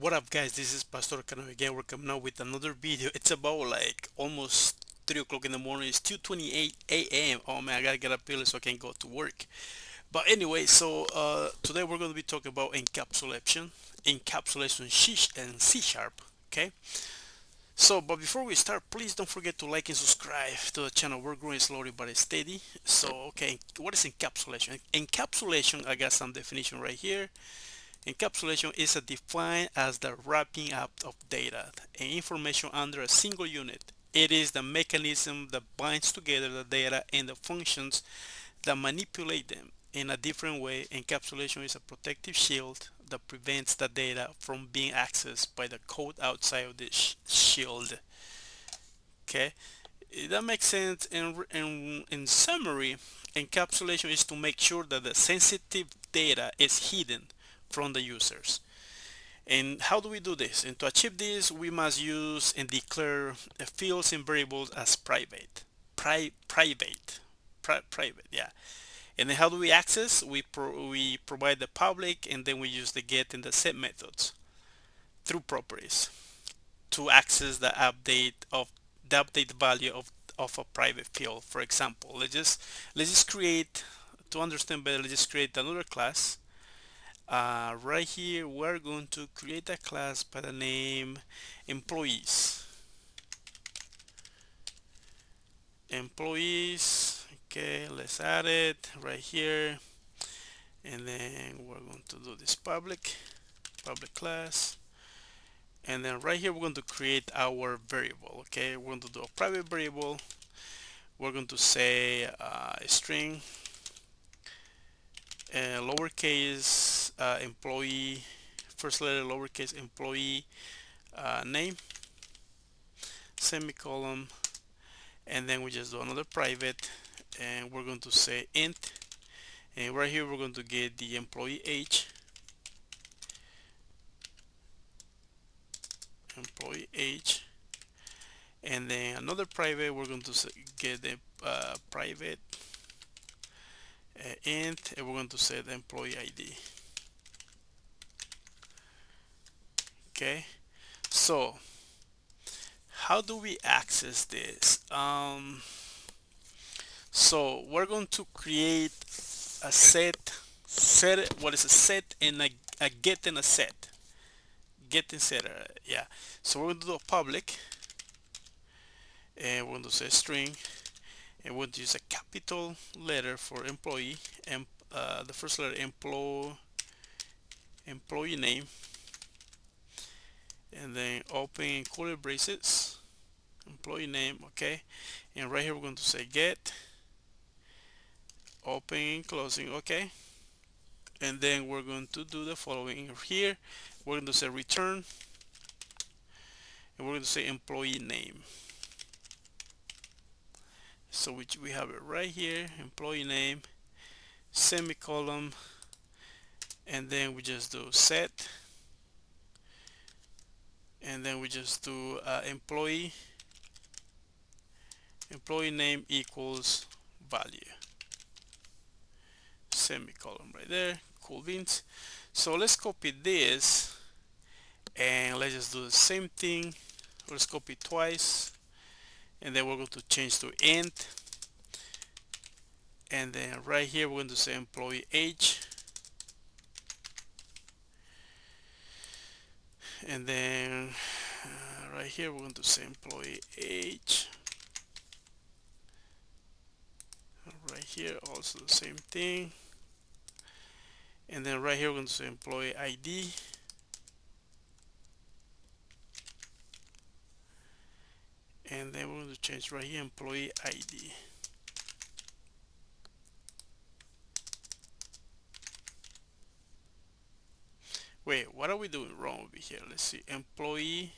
What up, guys? This is Pastor Cano again. We're coming out with another video. It's about like almost 3 o'clock in the morning. It's 2:28 a.m. Oh man, I gotta get up early so I can go to work. But anyway, today we're going to be talking about encapsulation and C sharp. Okay. But before we start, please don't forget to like and subscribe to the channel. We're growing slowly but steady. Okay, what is encapsulation? Encapsulation, I got some definition right here. Encapsulation is defined as the wrapping up of data and information under a single unit. It is the mechanism that binds together the data and the functions that manipulate them. In a different way, encapsulation is a protective shield that prevents the data from being accessed by the code outside of the shield. Okay, that makes sense. In summary, encapsulation is to make sure that the sensitive data is hidden from the users. And how do we do this? And to achieve this, we must use and declare fields and variables as private. Private, yeah. And then how do we access? We provide the public, and then we use the get and the set methods through properties to access the update value of a private field. For example, let's just create, to understand better, let's just create another class. Right here we're going to create a class by the name employees. Okay, let's add it right here, and then we're going to do this public class, and then right here we're going to create our variable. Okay, we're going to do a private variable. We're going to say string lowercase employee, first letter lowercase employee name, semicolon, and then we just do another private, and we're going to say int, and right here we're going to get the employee age, and then another private, we're going to get the private int, and we're going to say the employee ID. Okay, so how do we access this? So we're going to create a what is a set and a get and a set. Get and set, yeah. So we're going to do a public, and we're going to say string, and we're going to use a capital letter for employee, and the first letter employee name, and then open curly braces, employee name. Okay, and right here we're going to say get, open, closing. Okay, and then we're going to do the following here. We're going to say return, and we're going to say employee name. So we have it right here, employee name, semicolon, and then we just do set, and then we just do employee name equals value, semicolon right there. Cool beans. So let's copy this, and let's just do the same thing. Let's copy twice, and then we're going to change to int, and then right here we're going to say employee age, and then right here we're going to say employee age. Right here also the same thing, and then right here we're going to say employee ID, and then we're going to change right here employee ID. Wait, what are we doing wrong over here? Let's see, employee,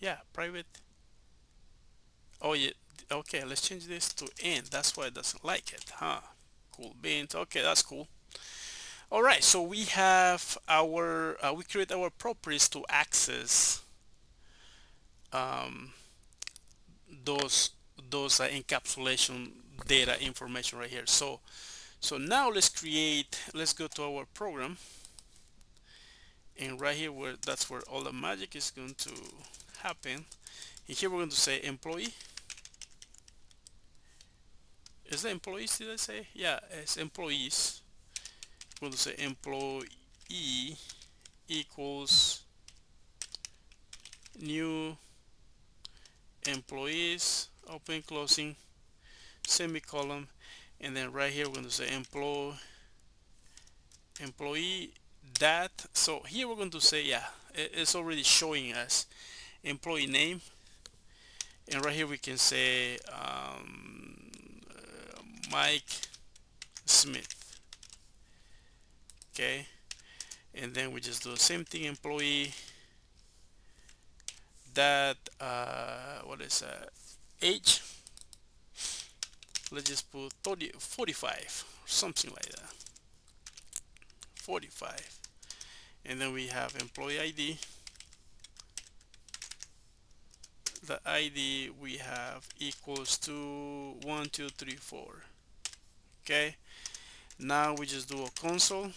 yeah, private. Oh yeah, okay, let's change this to int. That's why it doesn't like it, huh? Cool beans. Okay, that's cool. All right, so we have our we create our properties to access um, those encapsulation data information right here. So now let's go to our program, and right here where that's where all the magic is going to happen. And here we're going to say employee. Is that employees, did I say? Yeah, it's employees. We're going to say employee equals new employees, open closing semicolon, and then right here we're going to say employee that. So here we're going to say, yeah, it's already showing us employee name, and right here we can say Mike Smith. Okay, and then we just do the same thing, employee that what is age, let's just put 30, 45, something like that, 45. And then we have employee ID. The ID we have equals to 1234. Okay, now we just do a console,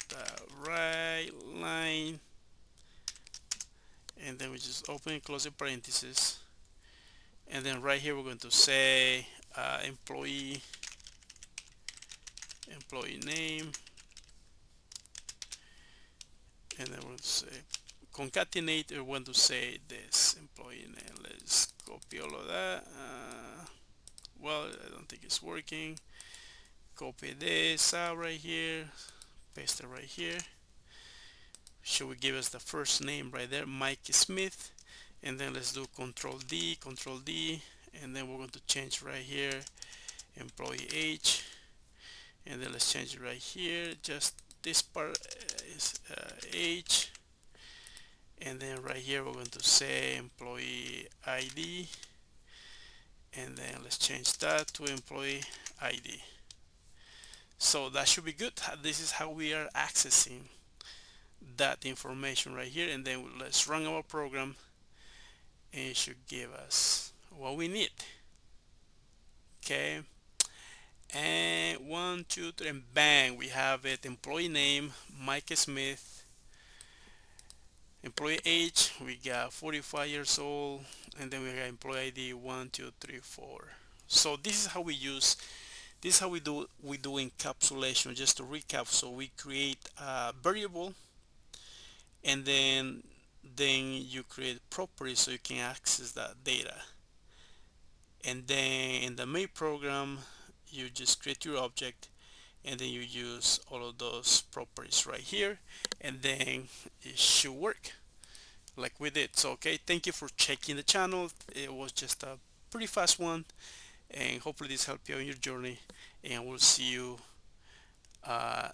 the right line, and then we just open and close the parentheses, and then right here we're going to say employee name, and then we'll say concatenate. We're going to say this employee name. Let's copy all of that. Well, I don't think it's working. Copy this out right here, paste it right here. Should we give us the first name right there, Mike Smith, and then let's do control D, and then we're going to change right here employee age, and then let's change it right here, just this part is age, and then right here we're going to say employee ID, and then let's change that to employee ID. So that should be good. This is how we are accessing that information right here, and then let's run our program, and it should give us what we need. Okay, and 1 2 3 and bang, we have it. Employee name Mike Smith, employee age we got 45 years old, and then we got employee ID 1234. So this is how we use, this is how we do encapsulation. Just to recap, so we create a variable, and then you create properties so you can access that data, and then in the main program you just create your object, and then you use all of those properties right here, and then it should work like we did. So okay, thank you for checking the channel. It was just a pretty fast one, and hopefully this helped you on your journey, and we'll see you uh,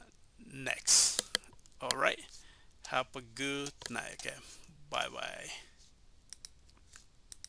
next. All right, have a good night. Okay, bye bye.